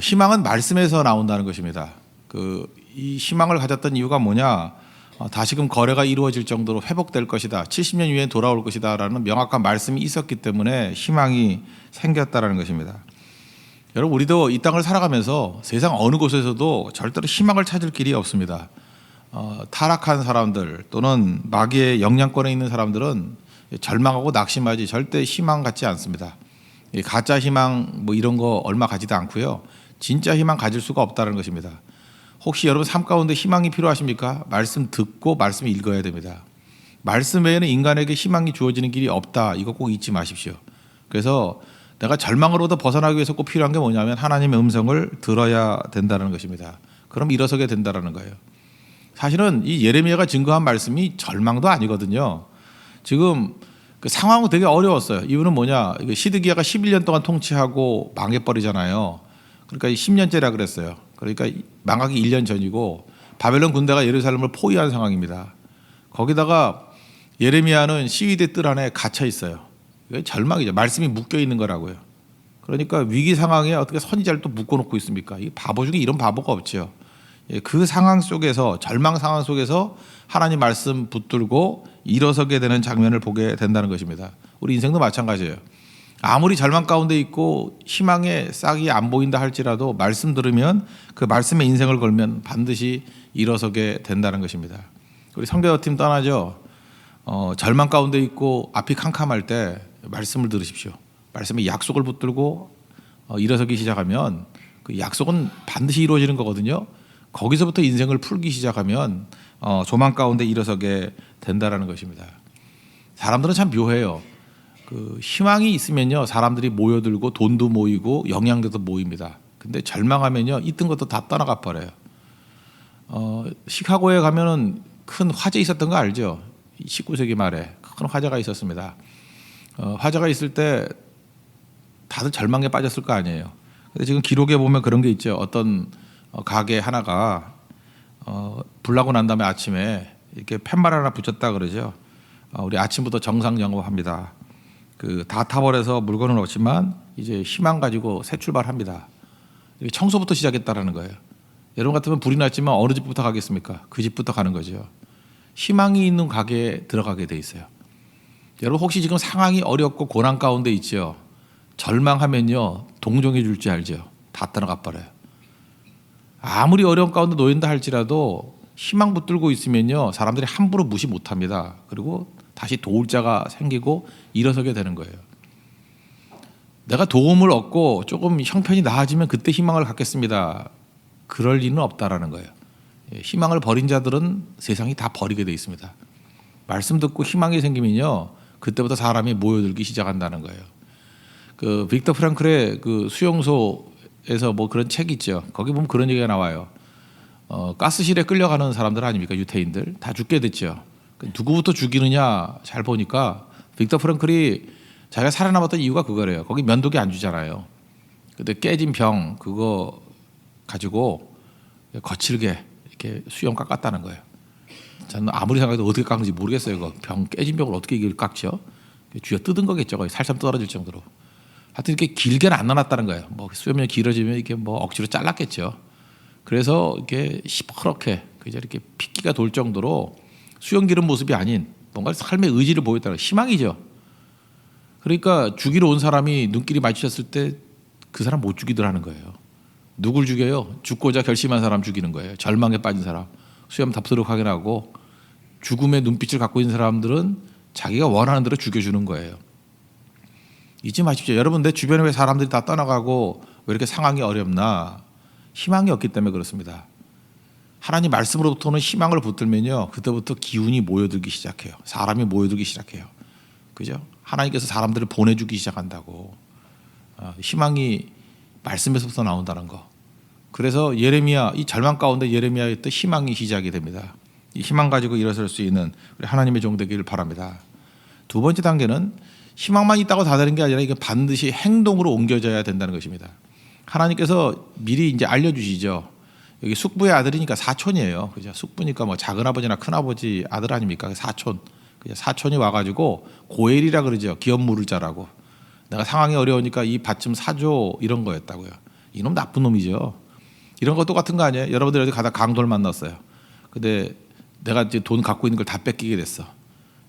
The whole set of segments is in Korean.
희망은 말씀에서 나온다는 것입니다. 이 희망을 가졌던 이유가 뭐냐? 다시금 거래가 이루어질 정도로 회복될 것이다. 70년 후에 돌아올 것이다라는 명확한 말씀이 있었기 때문에 희망이 생겼다라는 것입니다. 여러분, 우리도 이 땅을 살아가면서 세상 어느 곳에서도 절대로 희망을 찾을 길이 없습니다. 타락한 사람들 또는 마귀의 영향권에 있는 사람들은 절망하고 낙심하지 절대 희망 갖지 않습니다. 가짜 희망 뭐 이런 거 얼마 가지도 않고요. 진짜 희망 가질 수가 없다는 것입니다. 혹시 여러분 삶 가운데 희망이 필요하십니까? 말씀 듣고 말씀 읽어야 됩니다. 말씀 외에는 인간에게 희망이 주어지는 길이 없다. 이거 꼭 잊지 마십시오. 그래서 내가 절망으로부터 벗어나기 위해서 꼭 필요한 게 뭐냐면 하나님의 음성을 들어야 된다는 것입니다. 그럼 일어서게 된다는 거예요. 사실은 이 예레미야가 증거한 말씀이 절망도 아니거든요. 지금 그 상황은 되게 어려웠어요. 이유는 뭐냐? 시드기야가 11년 동안 통치하고 망해버리잖아요. 그러니까 10년째라 그랬어요. 그러니까 망하기 1년 전이고 바벨론 군대가 예루살렘을 포위한 상황입니다. 거기다가 예레미야는 시위대 뜰 안에 갇혀 있어요. 이게 절망이죠. 말씀이 묶여 있는 거라고요. 그러니까 위기 상황에 어떻게 선지자를 또 묶어놓고 있습니까? 이 바보 중에 이런 바보가 없죠. 그 상황 속에서 절망 상황 속에서 하나님 말씀 붙들고 일어서게 되는 장면을 보게 된다는 것입니다. 우리 인생도 마찬가지예요. 아무리 절망 가운데 있고 희망의 싹이 안 보인다 할지라도 말씀 들으면 그 말씀에 인생을 걸면 반드시 일어서게 된다는 것입니다. 우리 선교팀 떠나죠. 절망 가운데 있고 앞이 캄캄할 때 말씀을 들으십시오. 말씀에 약속을 붙들고 일어서기 시작하면 그 약속은 반드시 이루어지는 거거든요. 거기서부터 인생을 풀기 시작하면 조망 가운데 일어서게 된다라는 것입니다. 사람들은 참 묘해요. 그 희망이 있으면요 사람들이 모여들고 돈도 모이고 영향력도 모입니다. 근데 절망하면요 있던 것도 다 떠나가 버려요. 시카고에 가면은 큰 화재 있었던 거 알죠? 19세기 말에 큰 화재가 있었습니다. 화재가 있을 때 다들 절망에 빠졌을 거 아니에요. 근데 지금 기록에 보면 그런 게 있죠. 어떤 가게 하나가 불나고 난 다음에 아침에 이렇게 팻말 하나 붙였다 그러죠. 우리 아침부터 정상 영업합니다. 다 타버려서 물건은 없지만 이제 희망 가지고 새 출발합니다. 청소부터 시작했다라는 거예요. 여러분 같으면 불이 났지만 어느 집부터 가겠습니까? 그 집부터 가는 거죠. 희망이 있는 가게에 들어가게 돼 있어요. 여러분 혹시 지금 상황이 어렵고 고난 가운데 있죠? 절망하면요 동정해 줄 줄 알죠? 다 떠나가 버려요. 아무리 어려운 가운데 놓인다 할지라도 희망 붙들고 있으면요 사람들이 함부로 무시 못합니다. 그리고 다시 도울 자가 생기고 일어서게 되는 거예요. 내가 도움을 얻고 조금 형편이 나아지면 그때 희망을 갖겠습니다. 그럴 리는 없다라는 거예요. 희망을 버린 자들은 세상이 다 버리게 돼 있습니다. 말씀 듣고 희망이 생기면요 그때부터 사람이 모여들기 시작한다는 거예요. 빅터 프랑클의 수용소에서 뭐 그런 책 있죠. 거기 보면 그런 얘기가 나와요. 가스실에 끌려가는 사람들 아닙니까? 유태인들 다 죽게 됐죠. 누구부터 죽이느냐 잘 보니까 빅터 프랑클이 자기가 살아남았던 이유가 그거래요. 거기 면도기 안 주잖아요. 근데 깨진 병 그거 가지고 거칠게 이렇게 수염 깎았다는 거예요. 저는 아무리 생각해도 어떻게 깎는지 모르겠어요. 그 병 깨진 병을 어떻게 이걸 깎죠? 쥐어 뜯은 거겠죠. 거의 살점 떨어질 정도로. 하여튼 이렇게 길게는 안 나눴다는 거예요. 뭐 수염이 길어지면 이렇게 뭐 억지로 잘랐겠죠. 그래서 이렇게 시퍼렇게 그저 이렇게 핏기가 돌 정도로 수염 기른 모습이 아닌 뭔가 삶의 의지를 보였다는 희망이죠. 그러니까 죽이러 온 사람이 눈길이 마주쳤을 때 그 사람 못 죽이더라는 거예요. 누굴 죽여요? 죽고자 결심한 사람 죽이는 거예요. 절망에 빠진 사람, 수염 답스럽게 확인하고 죽음의 눈빛을 갖고 있는 사람들은 자기가 원하는 대로 죽여주는 거예요. 잊지 마십시오. 여러분 내 주변에 왜 사람들이 다 떠나가고 왜 이렇게 상황이 어렵나? 희망이 없기 때문에 그렇습니다. 하나님 말씀으로부터는 희망을 붙들면요 그때부터 기운이 모여들기 시작해요. 사람이 모여들기 시작해요. 그죠? 하나님께서 사람들을 보내주기 시작한다고. 희망이 말씀에서부터 나온다는 거. 그래서 예레미야 이 절망 가운데 예레미야의 또 희망이 시작이 됩니다. 이 희망 가지고 일어설 수 있는 우리 하나님의 종 되기를 바랍니다. 두 번째 단계는 희망만 있다고 다 되는 게 아니라 이게 반드시 행동으로 옮겨져야 된다는 것입니다. 하나님께서 미리 이제 알려주시죠. 여기 숙부의 아들이니까 사촌이에요. 그죠? 숙부니까 뭐 작은 아버지나 큰 아버지 아들 아닙니까? 사촌. 사촌이 와가지고 고엘이라 그러죠. 기업 물을 자라고. 내가 상황이 어려우니까 이 밭 좀 사줘 이런 거였다고요. 이놈 나쁜 놈이죠. 이런 거 똑같은 거 아니에요? 여러분들 어디 가다 강도를 만났어요. 근데 내가 이제 돈 갖고 있는 걸 다 뺏기게 됐어.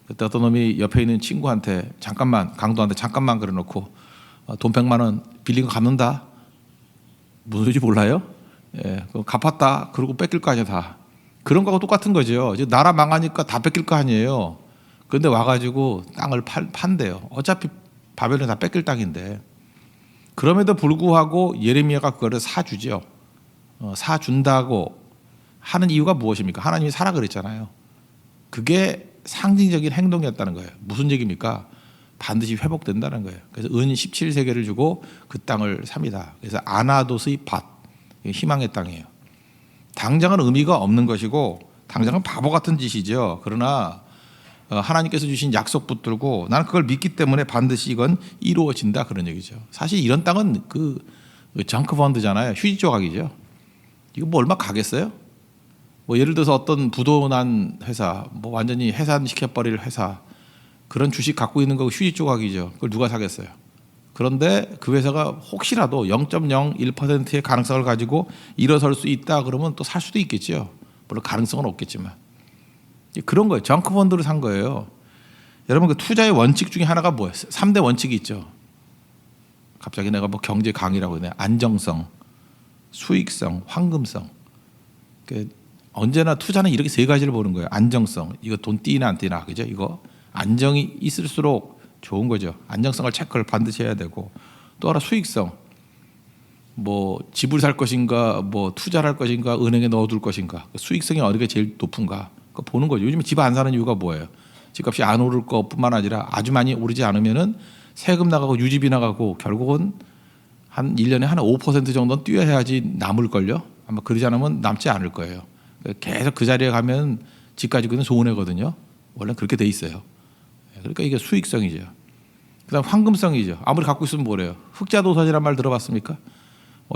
그때 어떤 놈이 옆에 있는 친구한테 잠깐만, 강도한테 잠깐만 그래놓고 돈 100만 원 빌린 거 갚는다. 무슨 소리인지 몰라요? 예, 그거 갚았다. 그러고 뺏길 거 아니야 다. 그런 거하고 똑같은 거죠. 이제 나라 망하니까 다 뺏길 거 아니에요. 그런데 와가지고 땅을 판대요. 어차피 바벨론 다 뺏길 땅인데. 그럼에도 불구하고 예레미야가 그거를 사주죠. 사준다고 하는 이유가 무엇입니까? 하나님이 사라 그랬잖아요. 그게 상징적인 행동이었다는 거예요. 무슨 얘기입니까? 반드시 회복된다는 거예요. 그래서 은 17세계를 주고 그 땅을 삽니다. 그래서 아나돗의 밭, 희망의 땅이에요. 당장은 의미가 없는 것이고 당장은 바보 같은 짓이죠. 그러나 하나님께서 주신 약속 붙들고 나는 그걸 믿기 때문에 반드시 이건 이루어진다 그런 얘기죠. 사실 이런 땅은 그 정크 펀드잖아요. 휴지 조각이죠. 이거 뭐 얼마 가겠어요? 뭐 예를 들어서 어떤 부도난 회사, 뭐 완전히 해산시켜버릴 회사, 그런 주식 갖고 있는 거 휴지 조각이죠. 그걸 누가 사겠어요? 그런데 그 회사가 혹시라도 0.01%의 가능성을 가지고 일어설 수 있다 그러면 또 살 수도 있겠죠. 물론 가능성은 없겠지만. 그런 거예요. 정크 펀드를 산 거예요. 여러분 그 투자의 원칙 중에 하나가 뭐예요? 3대 원칙이 있죠. 갑자기 내가 뭐 경제 강의라고 하네. 안정성, 수익성, 황금성. 언제나 투자는 이렇게 세 가지를 보는 거예요. 안정성, 이거 돈 뛰나 안 뛰나, 그죠? 이거 안정이 있을수록 좋은 거죠. 안정성을 체크를 반드시 해야 되고, 또 하나 수익성, 뭐 집을 살 것인가, 뭐 투자를 할 것인가, 은행에 넣어둘 것인가, 수익성이 어느 게 제일 높은가, 그거 보는 거죠. 요즘 집 안 사는 이유가 뭐예요? 집값이 안 오를 것뿐만 아니라 아주 많이 오르지 않으면은 세금 나가고 유지비 나가고 결국은 한 1년에 한 5% 정도는 뛰어야지 남을걸요. 아마 그러지 않으면 남지 않을 거예요. 계속 그 자리에 가면 집 가지고 있는 손해거든요. 원래는 그렇게 돼 있어요. 그러니까 이게 수익성이죠. 그다음 황금성이죠. 아무리 갖고 있으면 뭐래요? 흑자도산이란 말 들어봤습니까?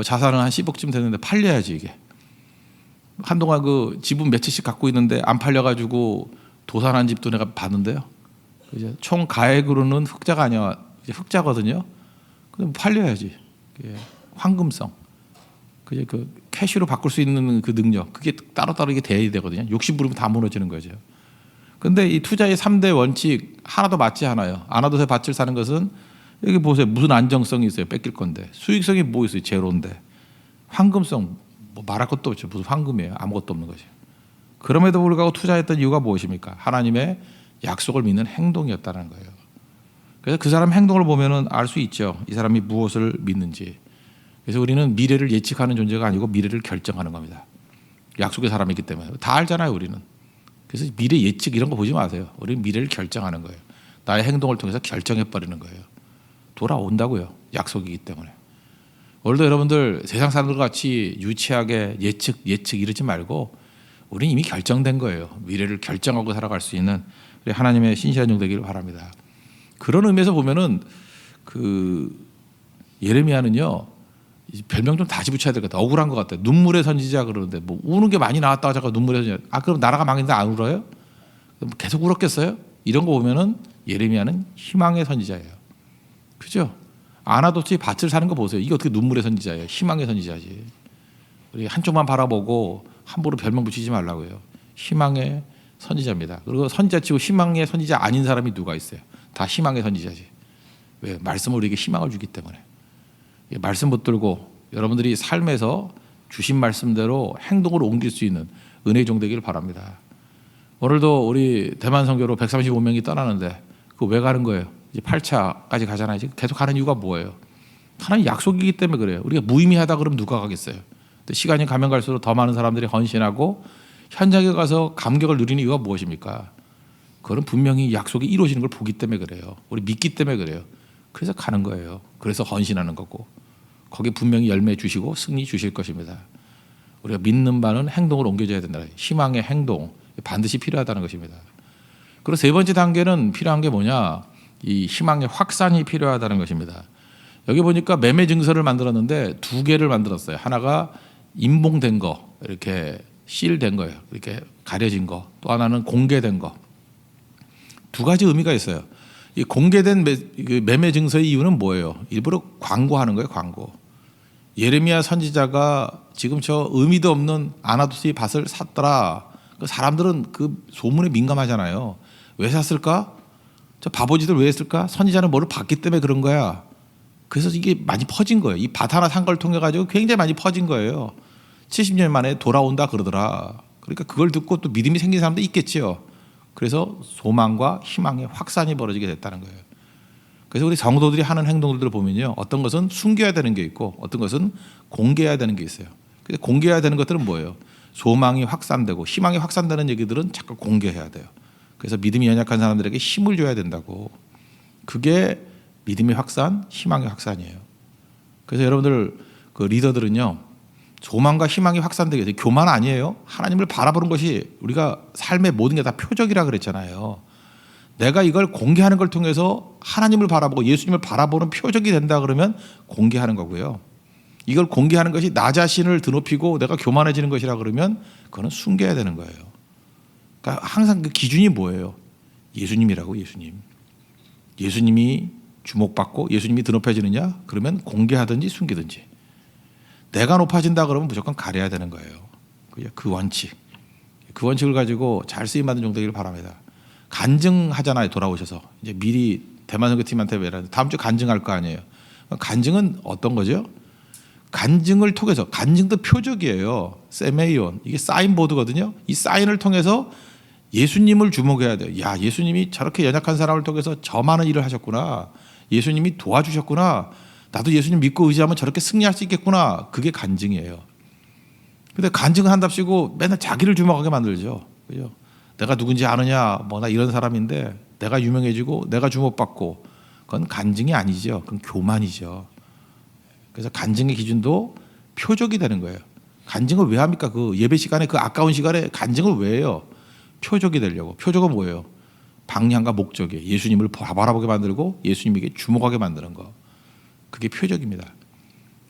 자산은 한 10억쯤 되는데 팔려야지 이게. 한동안 그 지분 몇 채씩 갖고 있는데 안 팔려가지고 도산한 집도 내가 봤는데요. 이제 총 가액으로는 흑자가 아니야. 이제 흑자거든요. 근데 팔려야지. 황금성. 그게 그 캐시로 바꿀 수 있는 그 능력, 그게 따로따로 이게 돼야 되거든요. 욕심 부리면 다 무너지는 거죠. 근데 이 투자의 3대 원칙 하나도 맞지 않아요. 아나돗의 밭을 사는 것은 여기 보세요. 무슨 안정성이 있어요? 뺏길 건데. 수익성이 뭐 있어요? 제로인데. 황금성 뭐 말할 것도 없죠. 무슨 황금이에요? 아무것도 없는 거죠. 그럼에도 불구하고 투자했던 이유가 무엇입니까? 하나님의 약속을 믿는 행동이었다는 거예요. 그래서 그 사람 행동을 보면은 알 수 있죠. 이 사람이 무엇을 믿는지. 그래서 우리는 미래를 예측하는 존재가 아니고 미래를 결정하는 겁니다. 약속의 사람이기 때문에 다 알잖아요, 우리는. 그래서 미래 예측 이런 거 보지 마세요. 우리는 미래를 결정하는 거예요. 나의 행동을 통해서 결정해 버리는 거예요. 돌아온다고요. 약속이기 때문에. 오늘도 여러분들 세상 사람들 같이 유치하게 예측 이러지 말고 우리는 이미 결정된 거예요. 미래를 결정하고 살아갈 수 있는 우리 하나님의 신실한 종 되기를 바랍니다. 그런 의미에서 보면은 그 예레미야는요. 별명 좀 다시 붙여야 될 것 같아. 억울한 것 같아. 눈물의 선지자 그러는데 뭐 우는 게 많이 나왔다 하자고 눈물의 선지자. 그럼 나라가 망했는데 안 울어요? 계속 울었겠어요? 이런 거 보면은 예레미야는 희망의 선지자예요. 그죠? 아나돗이 밭을 사는 거 보세요. 이게 어떻게 눈물의 선지자예요? 희망의 선지자지. 우리 한쪽만 바라보고 함부로 별명 붙이지 말라고요. 희망의 선지자입니다. 그리고 선지자치고 희망의 선지자 아닌 사람이 누가 있어요? 다 희망의 선지자지. 왜? 말씀을 우리에게 희망을 주기 때문에. 말씀 붙들고 여러분들이 삶에서 주신 말씀대로 행동으로 옮길 수 있는 은혜의 종 되기를 바랍니다. 오늘도 우리 대만 선교로 135명이 떠나는데 그거 왜 가는 거예요? 이제 8차까지 가잖아요. 지금 계속 가는 이유가 뭐예요? 하나님 약속이기 때문에 그래요. 우리가 무의미하다 그러면 누가 가겠어요? 근데 시간이 가면 갈수록 더 많은 사람들이 헌신하고 현장에 가서 감격을 누리는 이유가 무엇입니까? 그건 분명히 약속이 이루어지는 걸 보기 때문에 그래요. 우리 믿기 때문에 그래요. 그래서 가는 거예요. 그래서 헌신하는 거고 거기에 분명히 열매 주시고 승리 주실 것입니다. 우리가 믿는 바는 행동으로 옮겨져야 된다. 희망의 행동 반드시 필요하다는 것입니다. 그리고 세 번째 단계는 필요한 게 뭐냐? 이 희망의 확산이 필요하다는 것입니다. 여기 보니까 매매 증서를 만들었는데 두 개를 만들었어요. 하나가 인봉된 거, 이렇게 실된 거예요. 이렇게 가려진 거. 또 하나는 공개된 거. 두 가지 의미가 있어요. 이 공개된 매매 증서의 이유는 뭐예요? 일부러 광고하는 거예요, 광고. 예레미야 선지자가 지금 저 의미도 없는 아나도스의 밭을 샀더라. 그 사람들은 그 소문에 민감하잖아요. 왜 샀을까? 저 바보지들 왜 했을까? 선지자는 뭐를 봤기 때문에 그런 거야. 그래서 이게 많이 퍼진 거예요. 이 밭 하나 산 걸 통해 가지고 굉장히 많이 퍼진 거예요. 70년 만에 돌아온다 그러더라. 그러니까 그걸 듣고 또 믿음이 생긴 사람도 있겠지요. 그래서 소망과 희망의 확산이 벌어지게 됐다는 거예요. 그래서 우리 성도들이 하는 행동들을 보면요, 어떤 것은 숨겨야 되는 게 있고 어떤 것은 공개해야 되는 게 있어요. 근데 공개해야 되는 것들은 뭐예요? 소망이 확산되고 희망이 확산되는 얘기들은 자꾸 공개해야 돼요. 그래서 믿음이 연약한 사람들에게 힘을 줘야 된다고. 그게 믿음의 확산, 희망의 확산이에요. 그래서 여러분들 그 리더들은요, 소망과 희망이 확산되게 돼요. 교만 아니에요. 하나님을 바라보는 것이 우리가 삶의 모든 게 다 표적이라 그랬잖아요. 내가 이걸 공개하는 걸 통해서 하나님을 바라보고 예수님을 바라보는 표적이 된다 그러면 공개하는 거고요. 이걸 공개하는 것이 나 자신을 드높이고 내가 교만해지는 것이라 그러면 그거는 숨겨야 되는 거예요. 그러니까 항상 그 기준이 뭐예요? 예수님이라고. 예수님이 주목받고 예수님이 드높여지느냐? 그러면 공개하든지 숨기든지. 내가 높아진다 그러면 무조건 가려야 되는 거예요. 그 원칙. 그 원칙을 가지고 잘 쓰임받는 종 되기를 바랍니다. 간증하잖아요. 돌아오셔서 이제 미리 대만 선교팀한테 다음 주 간증할 거 아니에요. 간증은 어떤 거죠? 간증을 통해서, 간증도 표적이에요. 세메이온, 이게 사인보드거든요. 이 사인을 통해서 예수님을 주목해야 돼요. 야, 예수님이 저렇게 연약한 사람을 통해서 저 많은 일을 하셨구나. 예수님이 도와주셨구나. 나도 예수님 믿고 의지하면 저렇게 승리할 수 있겠구나. 그게 간증이에요. 근데 간증을 한답시고 맨날 자기를 주목하게 만들죠. 그죠? 내가 누군지 아느냐, 뭐 나 이런 사람인데 내가 유명해지고 내가 주목받고, 그건 간증이 아니죠. 그건 교만이죠. 그래서 간증의 기준도 표적이 되는 거예요. 간증을 왜 합니까? 그 예배 시간에, 그 아까운 시간에 간증을 왜 해요? 표적이 되려고. 표적은 뭐예요? 방향과 목적이에요. 예수님을 바라보게 만들고 예수님에게 주목하게 만드는 거. 그게 표적입니다.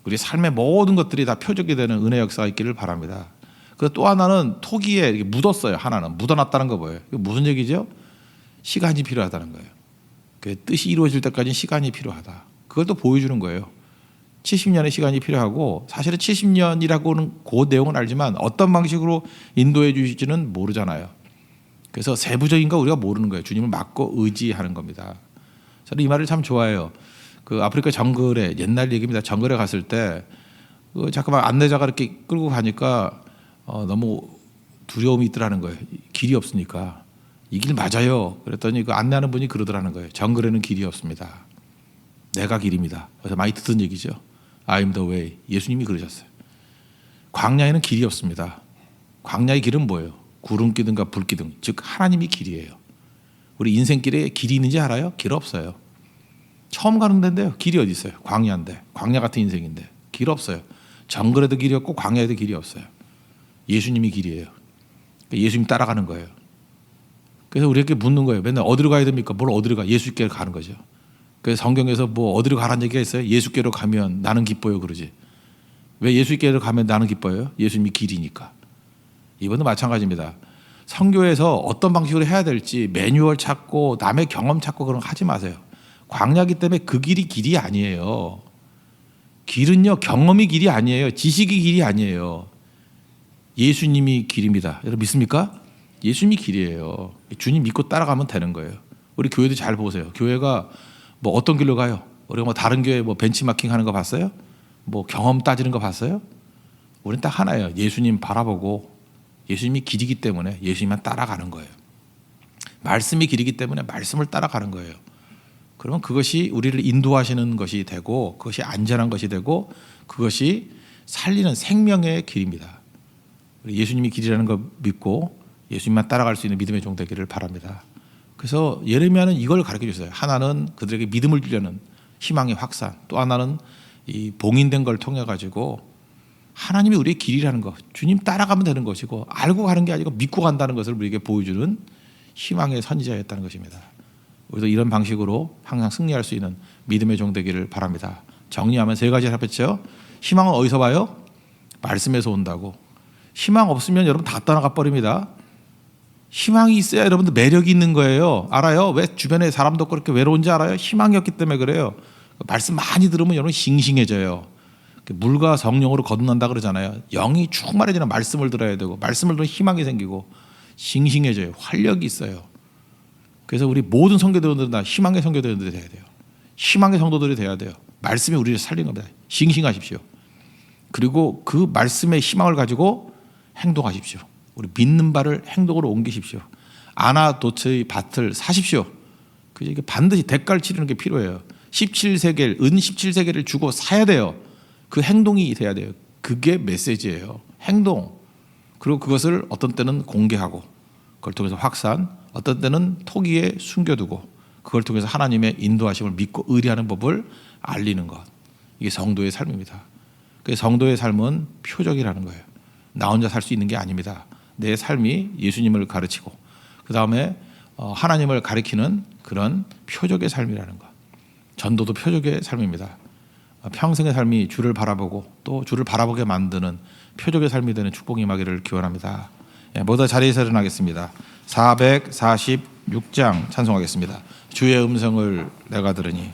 우리 삶의 모든 것들이 다 표적이 되는 은혜 역사가 있기를 바랍니다. 그리고 또 하나는 토기에 이렇게 묻었어요. 하나는 묻어놨다는 거 뭐예요? 이게 무슨 얘기죠? 시간이 필요하다는 거예요. 그 뜻이 이루어질 때까지 시간이 필요하다. 그걸 또 보여주는 거예요. 70년의 시간이 필요하고, 사실은 70년이라고는 그 내용은 알지만 어떤 방식으로 인도해 주실지는 모르잖아요. 그래서 세부적인 거 우리가 모르는 거예요. 주님을 맡고 의지하는 겁니다. 저는 이 말을 참 좋아해요. 그 아프리카 정글에, 옛날 얘기입니다. 정글에 갔을 때 잠깐만 안내자가 이렇게 끌고 가니까 너무 두려움이 있더라는 거예요. 길이 없으니까. 이 길 맞아요. 그랬더니 그 안내하는 분이 그러더라는 거예요. 정글에는 길이 없습니다. 내가 길입니다. 그래서 많이 듣던 얘기죠. I'm the way. 예수님이 그러셨어요. 광야에는 길이 없습니다. 광야의 길은 뭐예요? 구름기둥과 불기둥, 즉 하나님이 길이에요. 우리 인생길에 길이 있는지 알아요? 길 없어요. 처음 가는 데인데요. 길이 어디 있어요? 광야인데. 광야 같은 인생인데 길 없어요. 정글에도 길이 없고 광야에도 길이 없어요. 예수님이 길이에요. 예수님 따라가는 거예요. 그래서 우리에게 묻는 거예요. 맨날 어디로 가야 됩니까? 뭘 어디로 가? 예수께로 가는 거죠. 그래서 성경에서 뭐 어디로 가라는 얘기가 있어요? 예수께로 가면 나는 기뻐요 그러지. 왜 예수께로 가면 나는 기뻐요? 예수님이 길이니까. 이번도 마찬가지입니다. 선교에서 어떤 방식으로 해야 될지 매뉴얼 찾고 남의 경험 찾고 그런 거 하지 마세요. 광야기 때문에 그 길이 아니에요. 길은요, 경험이 길이 아니에요. 지식이 길이 아니에요. 예수님이 길입니다. 여러분 믿습니까? 예수님이 길이에요. 주님 믿고 따라가면 되는 거예요. 우리 교회도 잘 보세요. 교회가 뭐 어떤 길로 가요? 우리가 뭐 다른 교회 뭐 벤치마킹 하는 거 봤어요? 뭐 경험 따지는 거 봤어요? 우리는 딱 하나예요. 예수님 바라보고 예수님이 길이기 때문에 예수님만 따라가는 거예요. 말씀이 길이기 때문에 말씀을 따라가는 거예요. 그러면 그것이 우리를 인도하시는 것이 되고, 그것이 안전한 것이 되고, 그것이 살리는 생명의 길입니다. 예수님이 길이라는 걸 믿고 예수님만 따라갈 수 있는 믿음의 종 되기를 바랍니다. 그래서 예레미야는 이걸 가르쳐 줬어요. 하나는 그들에게 믿음을 주려는 희망의 확산, 또 하나는 이 봉인된 걸 통해 가지고 하나님이 우리의 길이라는 것, 주님 따라가면 되는 것이고, 알고 가는 게 아니고 믿고 간다는 것을 우리에게 보여주는 희망의 선지자였다는 것입니다. 우리도 이런 방식으로 항상 승리할 수 있는 믿음의 종 되기를 바랍니다. 정리하면 세 가지를 합했죠. 희망은 어디서 봐요? 말씀에서 온다고. 희망 없으면 여러분 다 떠나가 버립니다. 희망이 있어야 여러분들 매력이 있는 거예요. 알아요? 왜 주변에 사람도 없고 그렇게 외로운지 알아요? 희망이 없기 때문에 그래요. 말씀 많이 들으면 여러분 싱싱해져요. 물과 성령으로 거듭난다 그러잖아요. 영이 충만해지는 말씀을 들어야 되고 말씀을 들으면 희망이 생기고 싱싱해져요. 활력이 있어요. 그래서 우리 모든 성도들은 다 희망의 성도들이 돼야 돼요. 희망의 성도들이 돼야 돼요. 말씀이 우리를 살린 겁니다. 싱싱하십시오. 그리고 그 말씀의 희망을 가지고 행동하십시오. 우리 믿는 바를 행동으로 옮기십시오. 아나도트의 밭을 사십시오. 이게 반드시 대가를 치르는 게 필요해요. 17세겔, 은 17세겔을 주고 사야 돼요. 그 행동이 돼야 돼요. 그게 메시지예요. 행동. 그리고 그것을 어떤 때는 공개하고 그걸 통해서 확산, 어떤 때는 토기에 숨겨두고 그걸 통해서 하나님의 인도하심을 믿고 의리하는 법을 알리는 것. 이게 성도의 삶입니다. 그래서 성도의 삶은 표적이라는 거예요. 나 혼자 살 수 있는 게 아닙니다. 내 삶이 예수님을 가르치고 그 다음에 하나님을 가리키는 그런 표적의 삶이라는 것. 전도도 표적의 삶입니다. 평생의 삶이 주를 바라보고 또 주를 바라보게 만드는 표적의 삶이 되는 축복이 임하기를 기원합니다. 모두 자리에서 일어나겠습니다. 446장 찬송하겠습니다. 주의 음성을 내가 들으니